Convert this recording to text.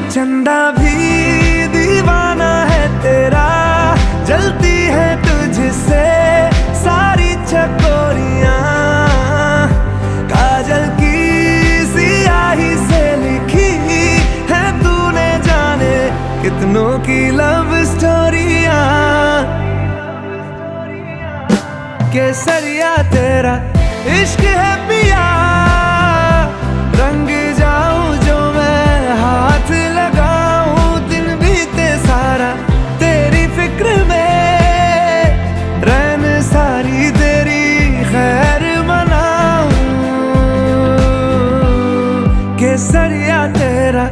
चंदा भी दीवाना है तेरा, जलती है तुझसे सारी चकोरियां। काजल की सियाही से लिखी है तूने जाने कितनों की लव स्टोरियां। केसरिया तेरा इश्क है पिया, रंग जाऊं जो मैं हाथ लगाऊं, दिन बीते सारा तेरी फिक्र में, रैन सारी तेरी खैर मनाऊं। केसरिया तेरा